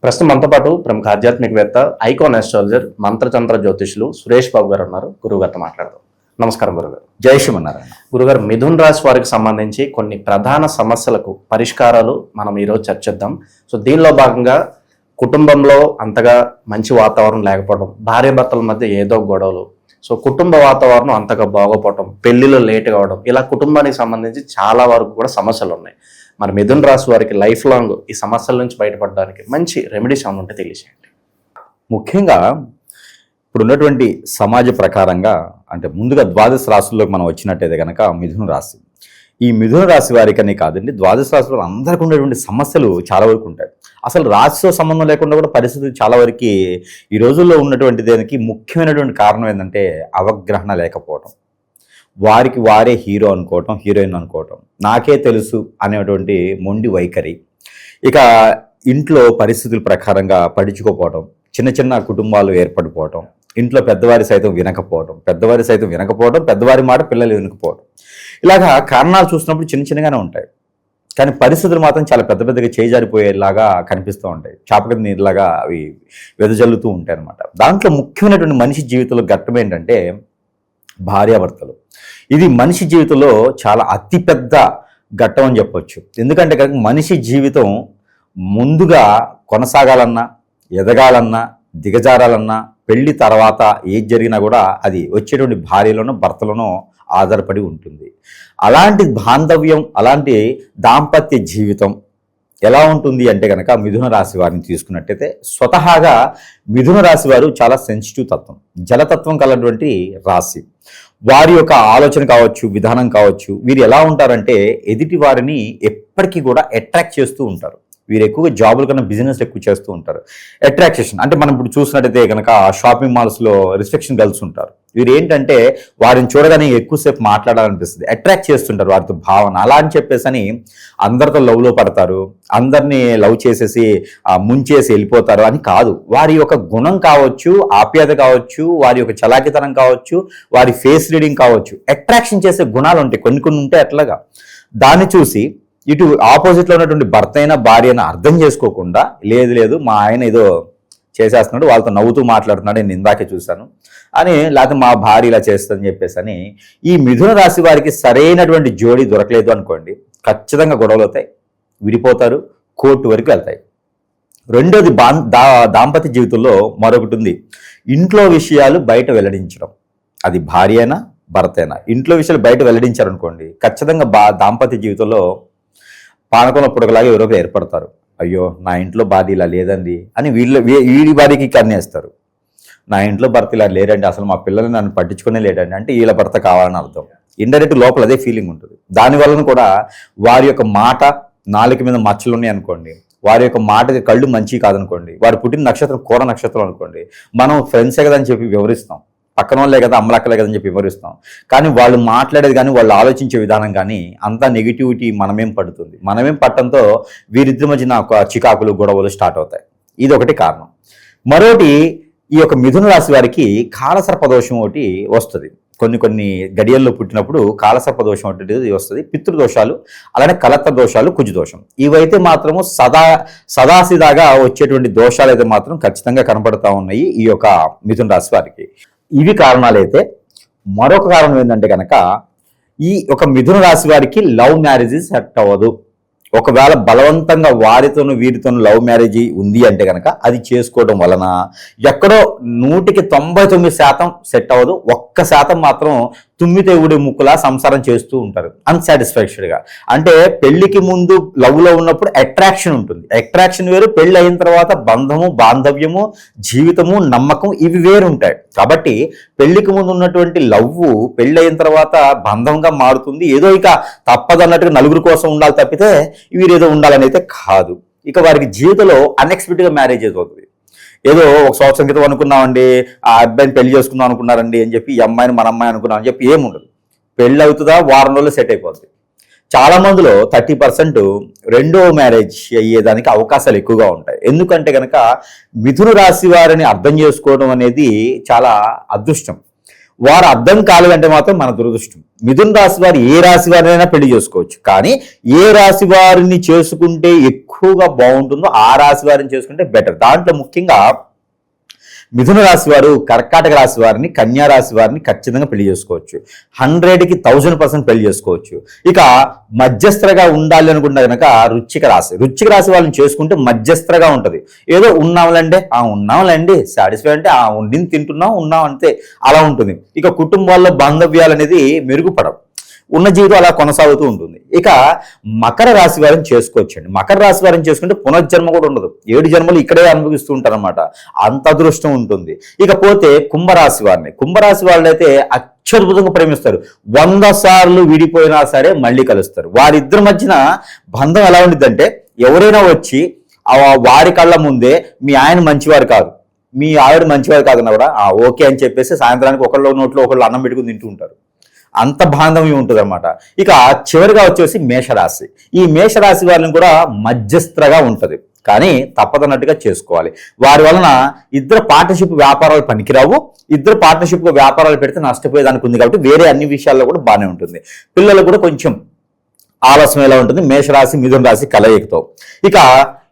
ప్రస్తుతం మనతో పాటు ప్రముఖ ఆధ్యాత్మికవేత్త, ఐకాన్ ఆస్ట్రాలజర్, మంత్రతంత్ర జ్యోతిషులు సురేష్ బాబు గారు ఉన్నారు. గురువుగారితో మాట్లాడదాం. నమస్కారం గురుగారు. జై శ్రీమన్నారాయణ. గురుగారు, మిథున్ రాశి వారికి సంబంధించి కొన్ని ప్రధాన సమస్యలకు పరిష్కారాలు మనం ఈరోజు చర్చిద్దాం. సో దీనిలో భాగంగా కుటుంబంలో అంతగా మంచి వాతావరణం లేకపోవడం, భార్యాభర్తల మధ్య ఏదో గొడవలు, సో కుటుంబ వాతావరణం అంతగా బాగోపోవటం, పెళ్లిలో లేట్ కావడం, ఇలా కుటుంబానికి సంబంధించి చాలా వరకు కూడా సమస్యలు ఉన్నాయి. మరి మిథున్ రాశి వారికి లైఫ్ లాంగ్ ఈ సమస్యల నుంచి బయటపడడానికి మంచి రెమెడీస్ ఏమైనా ఉంటే తెలియజేయండి. ముఖ్యంగా ఇప్పుడు ఉన్నటువంటి సమాజ ప్రకారంగా అంటే ముందుగా ద్వాదశ రాశుల్లోకి మనం వచ్చినట్టయితే కనుక మిథున రాశి, ఈ మిథున రాశి వారికనే కాదండి, ద్వాదశ రాశుల్లో అందరికీ ఉండేటువంటి సమస్యలు చాలా వరకు ఉంటాయి. అసలు రాశితో సంబంధం లేకుండా కూడా పరిస్థితులు చాలా వరకు ఈ రోజుల్లో ఉన్నటువంటి దానికి ముఖ్యమైనటువంటి కారణం ఏంటంటే అవగాహన లేకపోవటం, వారికి వారే హీరో అనుకోవటం, హీరోయిన్ అనుకోవటం, నాకే తెలుసు అనేటువంటి మొండి వైఖరి, ఇక ఇంట్లో పరిస్థితుల ప్రకారంగా పడుచుకోపోవటం, చిన్న చిన్న కుటుంబాలు ఏర్పడిపోవటం, ఇంట్లో పెద్దవారి సైతం వినకపోవడం, పెద్దవారి మాట పిల్లలు వినకపోవడం, ఇలాగా కారణాలు చూసినప్పుడు చిన్న చిన్నగానే ఉంటాయి. కానీ పరిస్థితులు మాత్రం చాలా పెద్ద పెద్దగా చేజారిపోయేలాగా కనిపిస్తూ ఉంటాయి. చాపక నీరులాగా అవి వెదజల్లుతూ ఉంటాయి అన్నమాట. దాంట్లో ముఖ్యమైనటువంటి మనిషి జీవితంలో ఘట్టం ఏంటంటే భార్యాభర్తలు. ఇది మనిషి జీవితంలో చాలా అతిపెద్ద ఘట్టం అని చెప్పొచ్చు. ఎందుకంటే కనుక మనిషి జీవితం ముందుగా కొనసాగాలన్నా, ఎదగాలన్నా, దిగజారాలన్నా, పెళ్లి తర్వాత ఏది జరిగినా కూడా అది వచ్చేటువంటి భార్యలోనో భర్తలోనో ఆధారపడి ఉంటుంది. అలాంటి బాంధవ్యం, అలాంటి దాంపత్య జీవితం ఎలా ఉంటుంది అంటే కనుక మిథున రాశి వారిని తీసుకున్నట్టయితే స్వతహాగా మిథున రాశి వారు చాలా సెన్సిటివ్ తత్వం, జలతత్వం కలటువంటి రాశి. వారి యొక్క ఆలోచన కావచ్చు, విధానం కావచ్చు, వీరు ఎలా ఉంటారంటే ఎదుటి వారిని ఎప్పటికీ కూడా అట్రాక్ట్ చేస్తూ ఉంటారు. వీరు ఎక్కువగా జాబుల కన్నా బిజినెస్ ఎక్కువ చేస్తూ ఉంటారు. అట్రాక్షన్ అంటే మనం ఇప్పుడు చూసినట్టయితే కనుక షాపింగ్ మాల్స్లో రిస్ట్రిక్షన్ గర్ల్స్ ఉంటారు. వీరు ఏంటంటే వారిని చూడగానే ఎక్కువసేపు మాట్లాడాలనిపిస్తుంది, అట్రాక్ట్ చేస్తుంటారు వారితో భావన. అలా అని చెప్పేసి అని అందరితో లవ్లో పడతారు, అందరినీ లవ్ చేసేసి ముంచేసి వెళ్ళిపోతారు అని కాదు. వారి యొక్క గుణం కావచ్చు, ఆప్యాయత కావచ్చు, వారి యొక్క చలాకితనం కావచ్చు, వారి ఫేస్ రీడింగ్ కావచ్చు, అట్రాక్షన్ చేసే గుణాలు ఉంటాయి. కొన్ని ఉంటాయి అట్లాగా. దాన్ని చూసి ఇటు ఆపోజిట్లో ఉన్నటువంటి భర్త అయినా భార్య అయినా అర్థం చేసుకోకుండా లేదు మా ఆయన ఏదో చేసేస్తున్నాడు, వాళ్ళతో నవ్వుతూ మాట్లాడుతున్నాడు, నేను ఇందాకే చూశాను అని, లేకపోతే మా భార్య ఇలా చేస్తుందని చెప్పేసి అని ఈ మిథున రాశి వారికి సరైనటువంటి జోడీ దొరకలేదు అనుకోండి, ఖచ్చితంగా గొడవలు అవుతాయి, విడిపోతారు, కోర్టు వరకు వెళ్తాయి. రెండోది దాంపత్య జీవితంలో మరొకటి ఉంది, ఇంట్లో విషయాలు బయట వెల్లడించడం. అది భార్య అయినా భర్త అయినా ఇంట్లో విషయాలు బయట వెల్లడించారనుకోండి, ఖచ్చితంగా దాంపత్య జీవితంలో పానకంలో పుడకలాగా ఎవరో ఏర్పడతారు. అయ్యో నా ఇంట్లో భార్య ఇలా లేదండి అని వీడి భార్యకి కన్నేస్తారు. నా ఇంట్లో భర్త ఇలా లేరండి, అసలు మా పిల్లల్ని నన్ను పట్టించుకునే లేడండి అంటే వీళ్ళ భర్త కావాలని అర్థం. ఇండైరెక్ట్ లోపల అదే ఫీలింగ్ ఉంటుంది. దానివల్ల కూడా వారి యొక్క మాట నాలుక మీద మచ్చలు ఉన్నాయి అనుకోండి, వారి యొక్క మాటకి కళ్ళు మంచి కాదనుకోండి, వారు పుట్టిన నక్షత్రం కూర నక్షత్రం అనుకోండి, మనం ఫ్రెండ్సే కదా అని చెప్పి వివరిస్తాం, పక్కన వాళ్ళే కదా అమ్మలక్కలే కదా అని చెప్పి వివరిస్తాం. కానీ వాళ్ళు మాట్లాడేది కానీ వాళ్ళు ఆలోచించే విధానం కానీ అంతా నెగిటివిటీ మనమేం పడుతుంది. మనమేం పట్టడంతో వీరిద్దరి మధ్యన ఒక చికాకులు గొడవలు స్టార్ట్ అవుతాయి. ఇది ఒకటి కారణం. మరోటి ఈ యొక్క మిథున రాశి వారికి కాలసర్పదోషం ఒకటి వస్తుంది. కొన్ని గడియల్లో పుట్టినప్పుడు కాలసర్పదోషం ఒకటి వస్తుంది. పితృదోషాలు, అలానే కలత్ర దోషాలు, కుజదోషం, ఇవైతే మాత్రము సదాసిదాగా వచ్చేటువంటి దోషాలు అయితే మాత్రం ఖచ్చితంగా కనపడతా ఉన్నాయి ఈ యొక్క మిథున రాశి వారికి. ఇవి కారణాలైతే మరొక కారణం ఏంటంటే కనుక ఈ ఒక మిథున రాశి వారికి లవ్ మ్యారేజెస్ సెట్ అవ్వదు. ఒకవేళ బలవంతంగా వారితోనూ వీరితోనూ లవ్ మ్యారేజ్ ఉంది అంటే కనుక అది చేసుకోవడం వలన ఎక్కడో 99% సెట్ అవ్వదు. 1% మాత్రం తుమ్మితే ఊడి ముక్కులా సంసారం చేస్తూ ఉంటారు అన్సాటిస్ఫాక్టరీగా. అంటే పెళ్లికి ముందు లవ్లో ఉన్నప్పుడు అట్రాక్షన్ ఉంటుంది, అట్రాక్షన్ వేరు. పెళ్లి అయిన తర్వాత బంధము, బాంధవ్యము, జీవితము, నమ్మకం ఇవి వేరు ఉంటాయి. కాబట్టి పెళ్లికి ముందు ఉన్నటువంటి లవ్వు పెళ్లి అయిన తర్వాత బంధంగా మారుతుంది. ఏదో ఇక తప్పదన్నట్టుగా నలుగురు కోసం ఉండాలి తప్పితే వీరేదో ఉండాలని అయితే కాదు. ఇక వారికి జీవితంలో అన్ఎక్స్పెక్టెడ్గా మ్యారేజ్ అవుతుంది. ఏదో ఒక సంవత్సరం క్రితం అనుకున్నామండి, ఆ అబ్బాయిని పెళ్లి చేసుకుందాం అనుకున్నారండి అని చెప్పి ఈ అమ్మాయిని మన అమ్మాయి అనుకున్నాం అని చెప్పి ఏముండదు. పెళ్ళి అవుతుందా, వారం రోజులు సెట్ అయిపోతుంది. చాలా మందిలో 30% రెండో మ్యారేజ్ అయ్యేదానికి అవకాశాలు ఎక్కువగా ఉంటాయి. ఎందుకంటే కనుక మిథున రాశి వారిని అర్థం చేసుకోవడం అనేది చాలా అదృష్టం. వారు అర్థం కాలేదంటే మాత్రం మన దురదృష్టం. మిథున రాశి వారు ఏ రాశి వారినైనా పెళ్లి చేసుకోవచ్చు, కానీ ఏ రాశి వారిని చేసుకుంటే ఎక్కువ ఎక్కువగా బాగుంటుందో ఆ రాశి వారిని చేసుకుంటే బెటర్. దాంట్లో ముఖ్యంగా మిథున రాశి వారు కర్కాటక రాశి వారిని, కన్యా రాశి వారిని ఖచ్చితంగా పెళ్లి చేసుకోవచ్చు. 100కి 1000% పెళ్లి చేసుకోవచ్చు. ఇక మధ్యస్థగా ఉండాలి అనుకుంటే కనుక వృశ్చిక రాశి వాళ్ళని చేసుకుంటే మధ్యస్థగా ఉంటుంది. ఏదో ఉన్నాంలేండి సాటిస్ఫై అంటే ఉండింది తింటున్నాం ఉన్నాం అంతే అలా ఉంటుంది. ఇక కుటుంబాల్లో బాంధవ్యాలు అనేది మెరుగుపడవు, ఉన్న జీవితం అలా కొనసాగుతూ ఉంటుంది. ఇక మకర రాశి వారిని చేసుకోవచ్చండి. మకర రాశి వారిని చేసుకుంటే పునర్జన్మ కూడా ఉండదు, 7 జన్మలు ఇక్కడే అనుభవిస్తూ ఉంటారనమాట, అంత అదృష్టం ఉంటుంది. ఇకపోతే కుంభరాశి వాళ్ళైతే అత్యద్భుతంగా ప్రేమిస్తారు. 100 సార్లు విడిపోయినా సరే మళ్ళీ కలుస్తారు. వారిద్దరి మధ్యన బంధం ఎలా ఉండిద్దంటే, ఎవరైనా వచ్చి వారి కళ్ళ ముందే మీ ఆయన మంచివారు కాదు, మీ ఆవిడ మంచివారు కాదన్నా కూడా ఓకే అని చెప్పేసి సాయంత్రానికి ఒకళ్ళ నోట్లో ఒకళ్ళు అన్నం పెట్టుకుని తింటూ ఉంటారు. అంత బాంధవ్యం ఉంటుంది అనమాట. ఇక చివరిగా వచ్చేసి మేషరాశి. ఈ మేషరాశి వారిని కూడా మధ్యస్థగా ఉంటుంది, కానీ తప్పదన్నట్టుగా చేసుకోవాలి. వారి వలన ఇద్దరు పార్ట్నర్షిప్ వ్యాపారాలు పనికిరావు. ఇద్దరు పార్ట్నర్షిప్ వ్యాపారాలు పెడితే నష్టపోయేదానికి ఉంది కాబట్టి వేరే అన్ని విషయాల్లో కూడా బాగానే ఉంటుంది. పిల్లలు కూడా కొంచెం ఆలస్యం ఎలా ఉంటుంది మేషరాశి మిథున రాశి కలయికతో. ఇక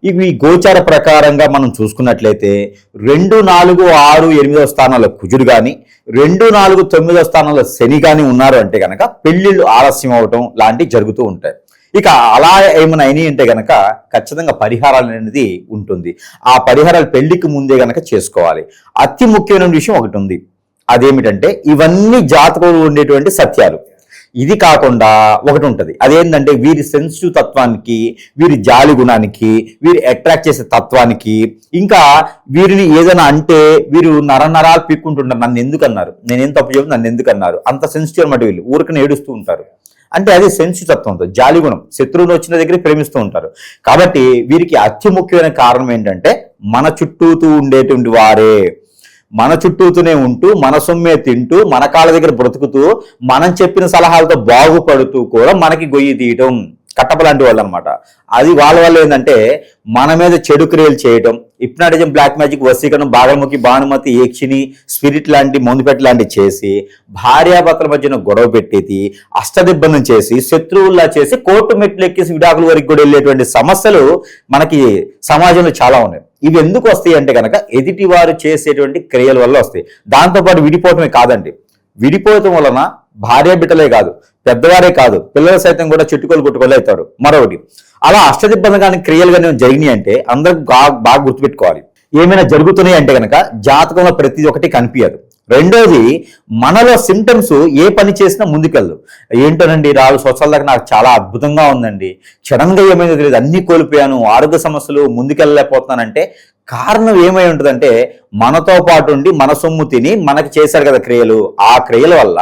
ఇవి గోచార ప్రకారంగా మనం చూసుకున్నట్లయితే 2, 4, 6, 8వ స్థానాల్లో కుజుడు కానీ, 2, 4, 9వ స్థానంలో శని కానీ ఉన్నారు అంటే కనుక పెళ్లిళ్ళు ఆలస్యం అవటం లాంటివి జరుగుతూ ఉంటాయి. ఇక అలా ఏమైనా అయినాయి అంటే కనుక ఖచ్చితంగా పరిహారాలు అనేది ఉంటుంది. ఆ పరిహారాలు పెళ్లికి ముందే కనుక చేసుకోవాలి. అతి ముఖ్యమైన విషయం ఒకటి ఉంది, అదేమిటంటే ఇవన్నీ జాతకంలో ఉండేటువంటి సత్యాలు. ఇది కాకుండా ఒకటి ఉంటుంది, అదేంటంటే వీరి సెన్సిటివ్ తత్వానికి, వీరి జాలి గుణానికి, వీరి అట్రాక్ట్ చేసే తత్వానికి, ఇంకా వీరిని ఏదైనా అంటే వీరు నరాలు పీక్కుంటుంటారు. నన్ను ఎందుకు అన్నారు, నేనేం తప్పు చెప్పి నన్ను ఎందుకు అన్నారు, అంత సెన్సిటివ్ అన్నమాట. వీళ్ళు ఊరికనే ఏడుస్తూ ఉంటారు. అంటే అది సెన్సిటివ్ తత్వం ఉంటుంది, జాలి గుణం. శత్రువులు వచ్చిన దగ్గర ప్రేమిస్తూ ఉంటారు. కాబట్టి వీరికి అతి ముఖ్యమైన కారణం ఏంటంటే మన చుట్టూతూ ఉండేటువంటి వారే, మన చుట్టూతూనే ఉంటూ మన సొమ్మే తింటూ మన కాళ్ళ దగ్గర బ్రతుకుతూ మనం చెప్పిన సలహాలతో బాగుపడుతూ కూడా మనకి గొయ్యి తీయటం కట్టపలాంటి వాళ్ళు అనమాట. అది వాళ్ళ వల్ల ఏంటంటే మన మీద చెడు క్రియలు చేయటం, హిప్నాటిజం, బ్లాక్ మ్యాజిక్, వశీకరణం, బాగముఖి, భానుమతి, ఏక్షిని, స్పిరిట్ లాంటి మందుపెట్టు లాంటివి చేసి భార్యాభర్తల మధ్యన గొడవ పెట్టేది, అష్టదిబ్బందం చేసి, శత్రువుల్లా చేసి, కోర్టు మెట్లు ఎక్కేసి విడాకుల వరకు కూడా వెళ్ళేటువంటి సమస్యలు మనకి సమాజంలో చాలా ఉన్నాయి. ఇవి ఎందుకు వస్తాయి అంటే కనుక ఎదుటి వారు చేసేటువంటి క్రియల వల్ల వస్తాయి. దాంతోపాటు విడిపోవటమే కాదండి, విడిపోవటం వలన భార్య బిడ్డలే కాదు, పెద్దవారే కాదు, పిల్లలు సైతం కూడా చుట్టుకోలు కొట్టుకోలే అవుతారు. మరొకటి అలా అష్టదిబ్బందం క్రియలు కానీ జరిగినాయి అంటే అందరూ బాగా గుర్తుపెట్టుకోవాలి. ఏమైనా జరుగుతున్నాయి అంటే కనుక జాతకంలో ప్రతి ఒక్కటి కనిపించదు. రెండోది మనలో సిమ్టమ్స్ ఏ పని చేసినా ముందుకెళ్ళదు. ఏంటోనండి 4 సంవత్సరాల దాకా నాకు చాలా అద్భుతంగా ఉందండి, సడన్గా ఏమైందో తెలియదు, అన్ని కోల్పోయాను, ఆరోగ్య సమస్యలు, ముందుకెళ్ళలేకపోతున్నానంటే కారణం ఏమై ఉంటుందంటే మనతో పాటు ఉండి మన సొమ్ము తిని మనకి చేశారు కదా క్రియలు, ఆ క్రియల వల్ల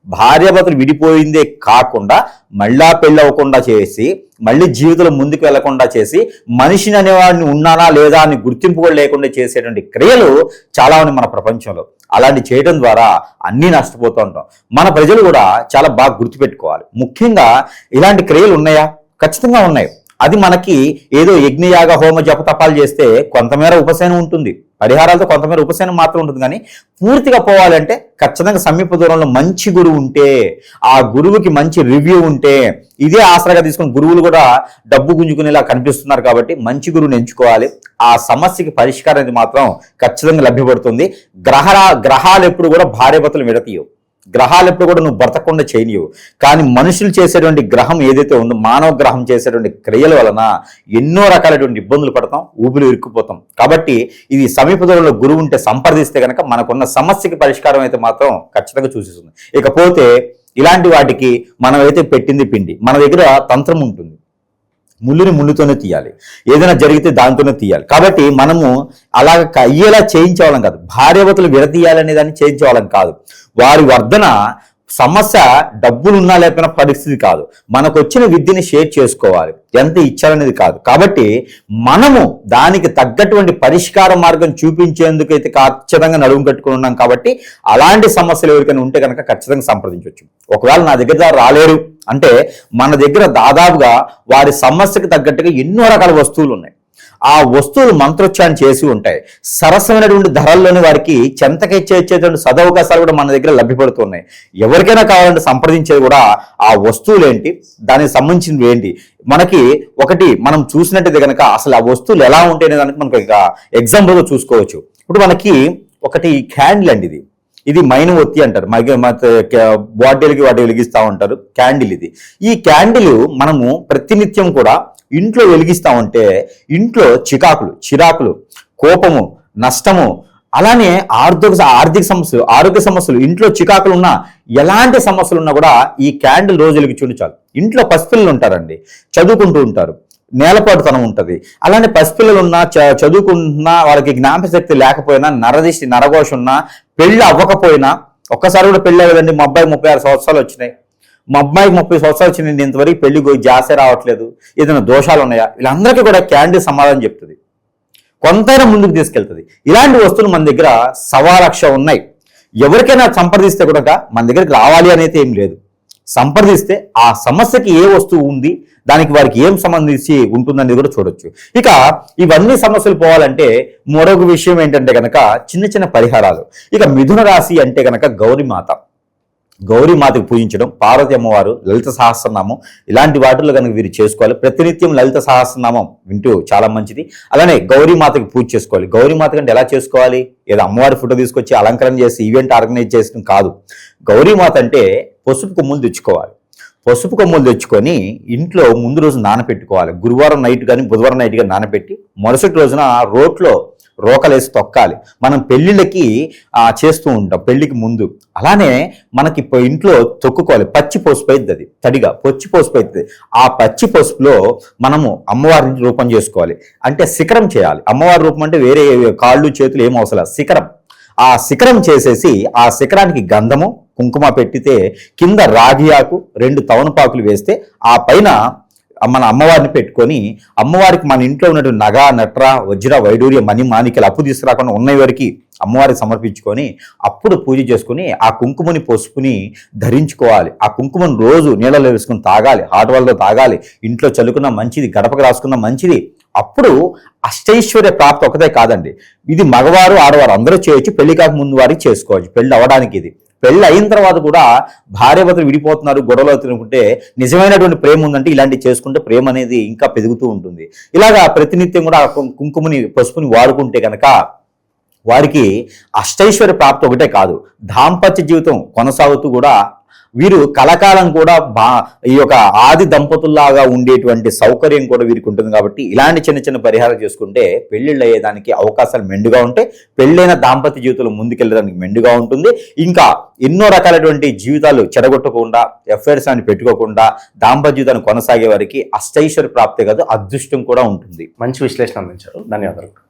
భార్యాభర్తలు విడిపోయిందే కాకుండా మళ్ళా పెళ్ళి అవ్వకుండా చేసి, మళ్ళీ జీవితంలో ముందుకు వెళ్లకుండా చేసి, మనిషిని అనేవాడిని ఉన్నానా లేదా అని గుర్తింపు కూడా లేకుండా చేసేటువంటి క్రియలు చాలా ఉన్నాయి మన ప్రపంచంలో. అలాంటి చేయడం ద్వారా అన్నీ నష్టపోతూ ఉంటాం. మన ప్రజలు కూడా చాలా బాగా గుర్తుపెట్టుకోవాలి. ముఖ్యంగా ఇలాంటి క్రియలు ఉన్నాయా? ఖచ్చితంగా ఉన్నాయి. అది మనకి ఏదో యజ్ఞయాగ హోమ జప తపాలు చేస్తే కొంతమేర ఉపశమనం ఉంటుంది, పరిహారాలతో కొంతమేర ఉపశమనం మాత్రం ఉంటుంది. కానీ పూర్తిగా పోవాలంటే ఖచ్చితంగా సమీప దూరంలో మంచి గురువు ఉంటే, ఆ గురువుకి మంచి రివ్యూ ఉంటే, ఇదే ఆసరాగా తీసుకుని గురువులు కూడా డబ్బు గుంజుకునేలా కనిపిస్తున్నారు కాబట్టి మంచి గురువుని ఎంచుకోవాలి. ఆ సమస్యకి పరిష్కారం అనేది మాత్రం ఖచ్చితంగా లభ్యపడుతుంది. గ్రహాలు ఎప్పుడు కూడా భార్యాభర్తలు విడతీయవు, గ్రహాలు ఎప్పుడు కూడా నువ్వు బ్రతకకుండా చేయనివు. కానీ మనుషులు చేసేటువంటి గ్రహం ఏదైతే ఉందో, మానవ గ్రహం చేసేటువంటి క్రియల వలన ఎన్నో రకాలైనటువంటి ఇబ్బందులు పడతాం, ఊపిరి ఇరుక్కుపోతాం. కాబట్టి ఇది సమీప దూరంలో గురువు ఉంటే సంప్రదిస్తే కనుక మనకున్న సమస్యకి పరిష్కారం అయితే మాత్రం ఖచ్చితంగా చూసేస్తుంది. ఇకపోతే ఇలాంటి వాటికి మనం అయితే పెట్టింది పిండి, మన దగ్గర తంత్రం ఉంటుంది, ముళ్ళుని ముళ్ళుతోనే తీయాలి, ఏదైనా జరిగితే దాంతోనే తీయాలి. కాబట్టి మనము అలాగ అయ్యేలా చేయించేవాళ్ళం కాదు, భార్యాభర్తలు విడతీయాలనే దాన్ని చేయించేవాళ్ళం కాదు. వారి వర్ధన సమస్య డబ్బులున్నా లేకపోయినా పరిస్థితి కాదు, మనకు వచ్చిన విద్యని షేర్ చేసుకోవాలి, ఎంత ఇచ్చారనేది కాదు. కాబట్టి మనము దానికి తగ్గటువంటి పరిష్కార మార్గం చూపించేందుకైతే ఖచ్చితంగా నడుము కట్టుకుని ఉన్నాం. కాబట్టి అలాంటి సమస్యలు ఎవరికైనా ఉంటే కనుక ఖచ్చితంగా సంప్రదించవచ్చు. ఒకవేళ నా దగ్గర రాలేరు అంటే మన దగ్గర దాదాపుగా వారి సమస్యకు తగ్గట్టుగా ఎన్నో రకాల వస్తువులు ఉన్నాయి. ఆ వస్తువులు మంత్రోచ్చారణ చేసి ఉంటాయి. సరసమైనటువంటి ధరల్లోని వారికి చెంతకిచ్చేటువంటి సదవకాశాలు కూడా మన దగ్గర లభ్యపడుతున్నాయి. ఎవరికైనా కావాలంటే సంప్రదించేది కూడా ఆ వస్తువులు ఏంటి, దానికి సంబంధించినవి ఏంటి, మనకి ఒకటి మనం చూసినట్టయితే కనుక అసలు ఆ వస్తువులు ఎలా ఉంటాయి అనే దానికి మనకు ఎగ్జాంపుల్గా చూసుకోవచ్చు. ఇప్పుడు మనకి ఒకటి క్యాండిల్ అండి, ఇది మైన ఒత్తి అంటారు, బాటిల్కి వాటి వెలిగిస్తూ ఉంటారు. క్యాండిల్ ఇది. ఈ క్యాండిల్ మనము ప్రతినిత్యం కూడా ఇంట్లో వెలిగిస్తూ ఉంటే ఇంట్లో చిరాకులు, కోపము, నష్టము, అలానే ఆర్థిక సమస్యలు, ఆరోగ్య సమస్యలు, ఇంట్లో చికాకులు ఉన్నా, ఎలాంటి సమస్యలు ఉన్నా కూడా ఈ క్యాండిల్ రోజు వెలిగించుండి చాలు. ఇంట్లో పసిపిల్లలు ఉంటారండి, చదువుకుంటూ ఉంటారు, నేలపాటుతనం ఉంటుంది. అలానే పసిపిల్లలు ఉన్నా, చదువుకుంటున్నా, వాళ్ళకి జ్ఞాపకశక్తి లేకపోయినా, నరదిష్టి నరఘోష ఉన్నా, పెళ్ళి అవ్వకపోయినా, ఒక్కసారి కూడా పెళ్ళి అవ్వదండి. మా అబ్బాయికి 36 సంవత్సరాలు వచ్చినాయి, మా అబ్బాయికి 30 సంవత్సరాలు వచ్చినాయి, ఇంతవరకు పెళ్లి జాసే రావట్లేదు, ఏదైనా దోషాలు ఉన్నాయా, వీళ్ళందరికీ కూడా క్యాండిల్ సమాధానం చెప్తుంది, కొంతైనా ముందుకు తీసుకెళ్తుంది. ఇలాంటి వస్తువులు మన దగ్గర 1,00,000 ఉన్నాయి. ఎవరికైనా సంప్రదిస్తే కూడా మన దగ్గరికి రావాలి అనేది ఏం లేదు. సంప్రదిస్తే ఆ సమస్యకి ఏ వస్తువు ఉంది, దానికి వారికి ఏం సంబంధించి ఉంటుందనేది కూడా చూడొచ్చు. ఇక ఇవన్నీ సమస్యలు పోవాలంటే మరొక విషయం ఏంటంటే కనుక చిన్న పరిహారాలు. ఇక మిథున రాశి అంటే కనుక గౌరీమాతకు పూజించడం, పార్వతి అమ్మవారు, లలిత సహస్రనామం, ఇలాంటి వాటిల్లో కనుక వీరు చేసుకోవాలి. ప్రతినిత్యం లలిత సహస్రనామం వింటూ చాలా మంచిది. అలానే గౌరీమాతకి పూజ చేసుకోవాలి. గౌరీమాత కంటే ఎలా చేసుకోవాలి, ఏదో అమ్మవారి ఫోటో తీసుకొచ్చి అలంకరణ చేసి ఈవెంట్ ఆర్గనైజ్ చేసడం కాదు. గౌరీమాత అంటే పసుపు కొమ్ములు తెచ్చుకోవాలి. పసుపు కొమ్ములు తెచ్చుకొని ఇంట్లో ముందు రోజు నానపెట్టుకోవాలి. గురువారం నైట్ కానీ బుధవారం నైట్ కానీ నానపెట్టి మరుసటి రోజున రోకలేసి తొక్కాలి. మనం పెళ్లిళ్ళకి చేస్తూ ఉంటాం పెళ్లికి ముందు. అలానే మనకి ఇంట్లో తొక్కుకోవాలి. పచ్చి పసుపు అవుతుంది, అది తడిగా పచ్చి పసుపు అవుతుంది. ఆ పచ్చి పసుపులో మనము అమ్మవారిని రూపం చేసుకోవాలి. అంటే శిఖరం చేయాలి. అమ్మవారి రూపం అంటే వేరే కాళ్ళు చేతులు ఏం అవసరం, శిఖరం. ఆ శిఖరం చేసేసి ఆ శిఖరానికి గంధము కుంకుమ పెట్టితే కింద రాగి ఆకు 2 తవనపాకులు వేస్తే ఆ పైన మన అమ్మవారిని పెట్టుకొని అమ్మవారికి మన ఇంట్లో ఉన్నటువంటి నగ నట్ర వజ్ర వైడూర్య మణి మాణికలు అప్పు తీసుకురాకుండా ఉన్నవి వరకు అమ్మవారికి సమర్పించుకొని అప్పుడు పూజ చేసుకుని ఆ కుంకుమని పసుపుని ధరించుకోవాలి. ఆ కుంకుమని రోజు నీళ్ళలో వేసుకుని తాగాలి, హాట్ వాటర్లో తాగాలి. ఇంట్లో చల్లుకున్న మంచిది, గడపకు రాసుకున్న మంచిది. అప్పుడు అష్టైశ్వర్య ప్రాప్తి ఒకటే కాదండి, ఇది మగవారు ఆడవారు అందరూ చేయొచ్చు. పెళ్లి కాక ముందు వారికి చేసుకోవచ్చు. పెళ్లి అవ్వడానికి ఇది. పెళ్లి అయిన తర్వాత కూడా భార్యాభర్తలు విడిపోతున్నారు, గొడవలు అవుతునుకుంటే నిజమైనటువంటి ప్రేమ ఉందంటే ఇలాంటివి చేసుకుంటే ప్రేమ అనేది ఇంకా పెరుగుతూ ఉంటుంది. ఇలాగా ప్రతినిత్యం కూడా కుంకుమని పసుపుని వాడుకుంటే కనుక వారికి అష్టైశ్వర్య ప్రాప్తి ఒకటే కాదు, దాంపత్య జీవితం కొనసాగుతూ కూడా వీరు కలకాలం కూడా ఈ యొక్క ఆది దంపతుల్లాగా ఉండేటువంటి సౌకర్యం కూడా వీరికి ఉంటుంది. కాబట్టి ఇలాంటి చిన్న పరిహారాలు చేసుకుంటే పెళ్లిళ్ళు అయ్యేదానికి అవకాశాలు మెండుగా ఉంటాయి. పెళ్ళైన దాంపత్య జీవితంలో ముందుకెళ్ళడానికి మెండుగా ఉంటుంది. ఇంకా ఎన్నో రకాలైనటువంటి జీవితాలు చెడగొట్టకుండా, ఎఫ్ఐఆర్స్ అని పెట్టుకోకుండా దాంపత్య జీవితాన్ని కొనసాగే వారికి అష్టైశ్వర్య ప్రాప్తే కాదు, అదృష్టం కూడా ఉంటుంది. మంచి విశ్లేషణ అందించారు, ధన్యవాదాలు.